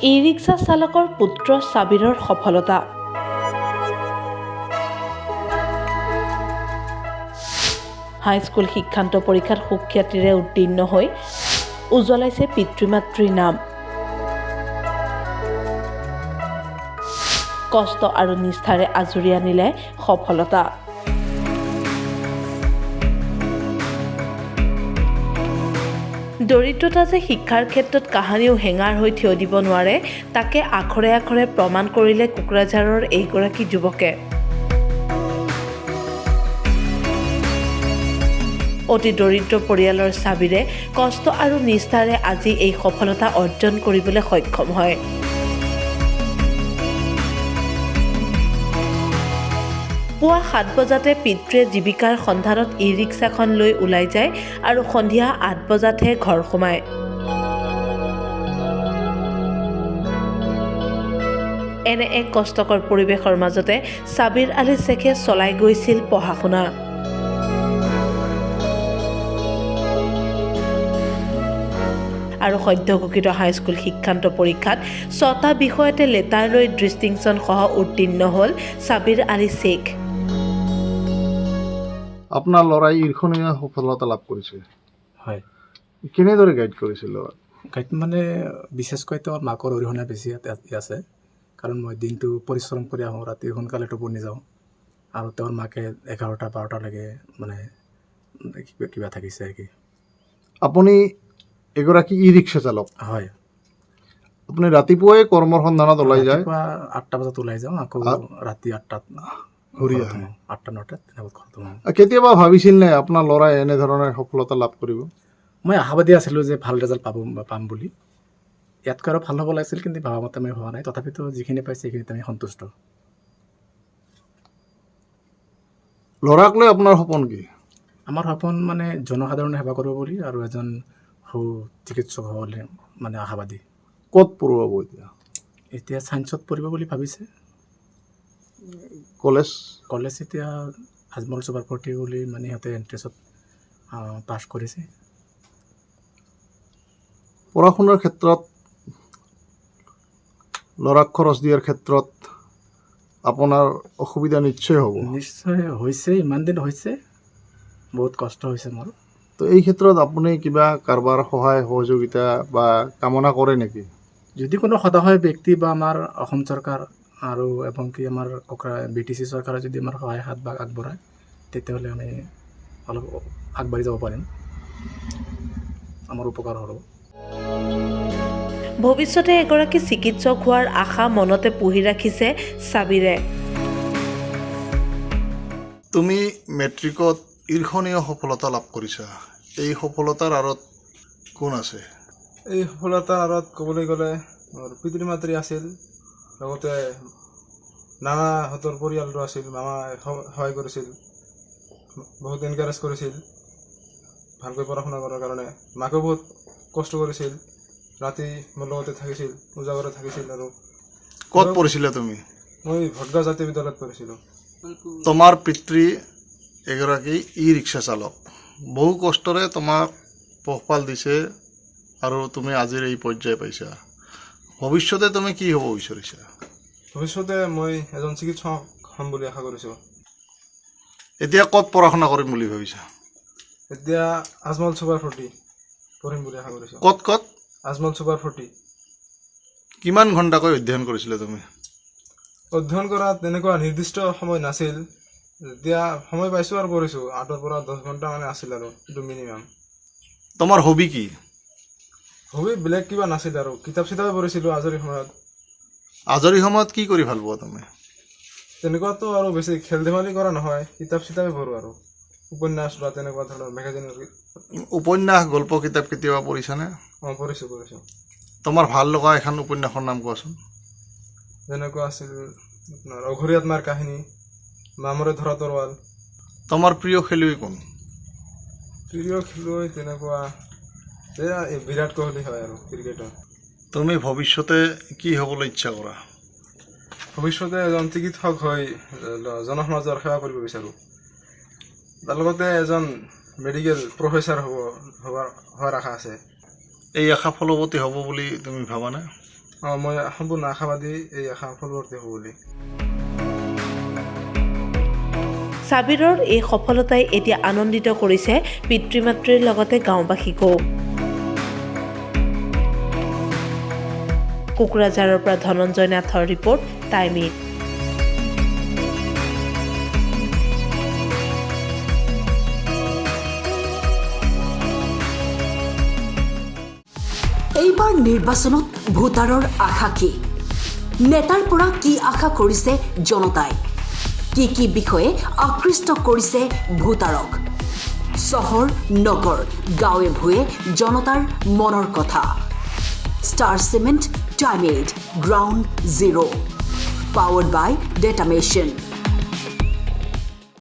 E-rickshaw চালকৰ পুত্ৰ সাবিৰৰ সফলতা। হাইস্কুল শিক্ষান্ত পৰীক্ষাত সুখ্যাতিৰে উত্তীৰ্ণ হৈ উজ্বলাইছে পিতৃ-মাতৃৰ নাম। কষ্ট আৰু নিষ্ঠাৰে আজৰি আনিলে সফলতা। দৰিদ্ৰতা যে শিক্ষাৰ ক্ষেত্ৰত কাহানিও হেঙাৰ হৈ থিয় দিব নোৱাৰে, তাকে আখৰে আখৰে প্ৰমাণ কৰিলে কোকৰাঝাৰৰ এইগৰাকী যুৱকে। অতি দৰিদ্ৰ পৰিয়ালৰ সাবিৰে কষ্ট আৰু নিষ্ঠাৰে আজি এই সফলতা অৰ্জন কৰিবলৈ সক্ষম হয়। পুৱা 7 বজাতে পিতৃয়ে জীৱিকাৰ সন্ধানত ই-ৰিক্সাখন লৈ ওলাই যায় আৰু সন্ধিয়া 8 বজাতহে ঘৰ সোমায়। এনে এক কষ্টকৰ পৰিৱেশৰ মাজতে সাবিৰ আলী শ্বেখে চলাই গৈছিল পঢ়া-শুনা। আৰু সদ্যঘোষিত হাইস্কুল শিক্ষান্ত পৰীক্ষাত 6টা বিষয়তে লেটাৰ লৈ ডিষ্টিংশ্যন সহ উত্তীৰ্ণ হ'ল সাবিৰ আলী শ্বেখ। আপোনাৰ ল'ৰাই ঈৰ্ষণীয় সফলতা লাভ কৰিছে। হয়, কেনেদৰে গাইড কৰিছিল? গাইড মানে বিশেষকৈ তেওঁৰ মাকৰ অৰিহণা বেছি আছে, কাৰণ মই দিনটো পৰিশ্ৰম কৰি আহোঁ, ৰাতি সোনকালে টোপনি যাওঁ, আৰু তেওঁৰ মাকে 11টা 12টালৈকে মানে কিবা থাকিছে আৰু কি। আপুনি এগৰাকী ই-ৰিক্সা চালক। হয়, আপুনি ৰাতিপুৱাই কৰ্মৰ সন্ধানত ওলাই যায়? ৰাতিপুৱা 8টা বজাত ওলাই যাওঁ, আকৌ ৰাতি 8টাত ঘূৰি ঘৰত আহে। সোমাওঁ, 8টা 9টাত তেনেকৈ ঘৰত সোমাওঁ। কেতিয়াবা ভাবিছিল নে আপোনাৰ ল'ৰাই এনেধৰণৰ সফলতা লাভ কৰিব? মই আশাবাদী আছিলোঁ যে ভাল ৰিজাল্ট পাম বুলি। ইয়াতকৈ আৰু ভাল হ'ব লাগিছিল, কিন্তু ভবা মতে আমি হোৱা নাই। তথাপিতো যিখিনি পাইছে সেইখিনিত আমি সন্তুষ্ট। ল'ৰাক লৈ আপোনাৰ সপোন কি? আমাৰ সপোন মানে জনসাধাৰণে সেৱা কৰিব বুলি, আৰু এজন সু চিকিৎসক হ'ব বুলি মানে আশাবাদী। ক'ত পঢ়ুৱাব এতিয়া? এতিয়া ছায়েন্সত পঢ়িব বুলি ভাবিছে। কলেজ এতিয়া আজমল চুপাৰফৰ্টি বুলি মানে সিহঁতে এণ্ট্ৰেঞ্চত পাছ কৰিছে। পঢ়া শুনাৰ ক্ষেত্ৰত, ল'ৰাক খৰচ দিয়াৰ ক্ষেত্ৰত আপোনাৰ অসুবিধা নিশ্চয় হ'ব। নিশ্চয় হৈছে, ইমান দিন হৈছে, বহুত কষ্ট হৈছে মোৰ। তো এই ক্ষেত্ৰত আপুনি কিবা কাৰোবাৰ সহায় সহযোগিতা বা কামনা কৰে নেকি? যদি কোনো সদয় ব্যক্তি বা আমাৰ অসম চৰকাৰ আৰু এবং কি আমাৰ BTC চৰকাৰে যদি আমাৰ সহায় হাত বা আগবঢ়ায়, তেতিয়াহ'লে আমি অলপ আগবাঢ়ি যাব পাৰিম, আমাৰ উপকাৰ হ'ব। ভৱিষ্যতে এগৰাকী চিকিৎসক হোৱাৰ আশা মনতে পুহি ৰাখিছে সাবিৰে। তুমি মেট্ৰিকত ঈৰ্ষণীয় সফলতা লাভ কৰিছা। এই সফলতাৰ আঁৰত কোন আছে? এই সফলতাৰ আঁৰত ক'বলৈ গ'লে মোৰ পিতৃ মাতৃ আছিল, লগতে নানাহঁতৰ পৰিয়ালটো আছিল। মামাই সহায় কৰিছিল, বহুত এনকাৰেজ কৰিছিল ভালকৈ পঢ়া শুনা কৰাৰ কাৰণে। মাকেও বহুত কষ্ট কৰিছিল, ৰাতি মোৰ লগতে থাকিছিল, উজাগৰে থাকিছিল। আৰু ক'ত পঢ়িছিলা তুমি? মই ভটগাঁও জাতীয় বিদ্যালয়ত পঢ়িছিলোঁ। তোমাৰ পিতৃ এগৰাকী ই-ৰিক্সা চালক, বহু কষ্টৰে তোমাক পোহপাল দিছে আৰু তুমি আজিৰ এই পৰ্যায় পাইছা। ভৱিষ্যতে তুমি কি হ'ব বিচাৰিছা? ভৱিষ্যতে মই এজন চিকিৎসক হ'ম বুলি আশা কৰিছোঁ। এতিয়া ক'ত পঢ়া শুনা কৰিম বুলি ভাবিছা? এতিয়া আজমল চুপাৰফৰ্টি পঢ়িম বুলি আশা কৰিছোঁ। ক'ত? আজমল চুপাৰফৰ্টি। কিমান ঘণ্টাকৈ অধ্যয়ন কৰিছিলা তুমি? অধ্যয়ন কৰাত তেনেকুৱা নিৰ্দিষ্ট সময় নাছিল। যেতিয়া সময় পাইছোঁ আৰু পঢ়িছোঁ, 8ৰ পৰা 10 ঘণ্টা মানে আছিল, আৰু এইটো মিনিমাম। তোমাৰ হবি কি? হবি বেলেগ কিবা নাছিল, আৰু কিতাপ চিতাপে পঢ়িছিলোঁ আজৰি সময়ত। আজৰি সময়ত কি কৰি ভাল পোৱা তুমি? তেনেকুৱাতো আৰু বেছি খেল ধেমালি কৰা নহয়, কিতাপ চিতাপে পঢ়োঁ, আৰু উপন্যাস বা তেনেকুৱা ধৰণৰ মেগাজিনৰ। উপন্যাস, গল্প কিতাপ কেতিয়াবা পঢ়িছানে? পঢ়িছোঁ। তোমাৰ ভাল লগা এখন উপন্যাসৰ নাম কোৱাচোন। যেনেকুৱা আছিল আপোনাৰ অঘৰী আত্মাৰ কাহিনী, মামৰে ধৰা তৰোৱাল। তোমাৰ প্ৰিয় খেলুৱৈ কোন? প্ৰিয় খেলুৱৈ তেনেকুৱা বিৰাট কোহলি হয় আৰু ক্ৰিকেটৰ। তুমি ভৱিষ্যতে কি হ'বলৈ ইচ্ছা কৰা? ভৱিষ্যতে এজন চিকিৎসক হৈ জনসমাজৰ সেৱা কৰিব বিচাৰোঁ। তাৰ লগতে এজন মেডিকেল প্ৰফেচাৰ হোৱাৰ আশা আছে। এই আশা ফলৱতী হ'ব বুলি তুমি ভাবানে? মই সম্পূৰ্ণ আশাবাদী এই আশা ফলৱৰ্তী হ'ব বুলি। ছাবিৰৰ এই সফলতাই এতিয়া আনন্দিত কৰিছে পিতৃ মাতৃৰ লগতে গাঁওবাসীকো। কোকৰাঝাৰৰ পৰা ধনঞ্জয় নাথৰ ৰিপৰ্ট, টাইম-8। এইবাৰ নিৰ্বাচনত ভোটাৰৰ আশা কি? নেতাৰ পৰা কি আশা কৰিছে জনতাই? কি বিষয়ে আকৃষ্ট কৰিছে ভোটাৰক? চহৰ, নগৰ, গাঁৱে ভূঞে জনতাৰ মনৰ কথা। Star cement, time eight, ground zero', powered by ডেটামেশ্যন।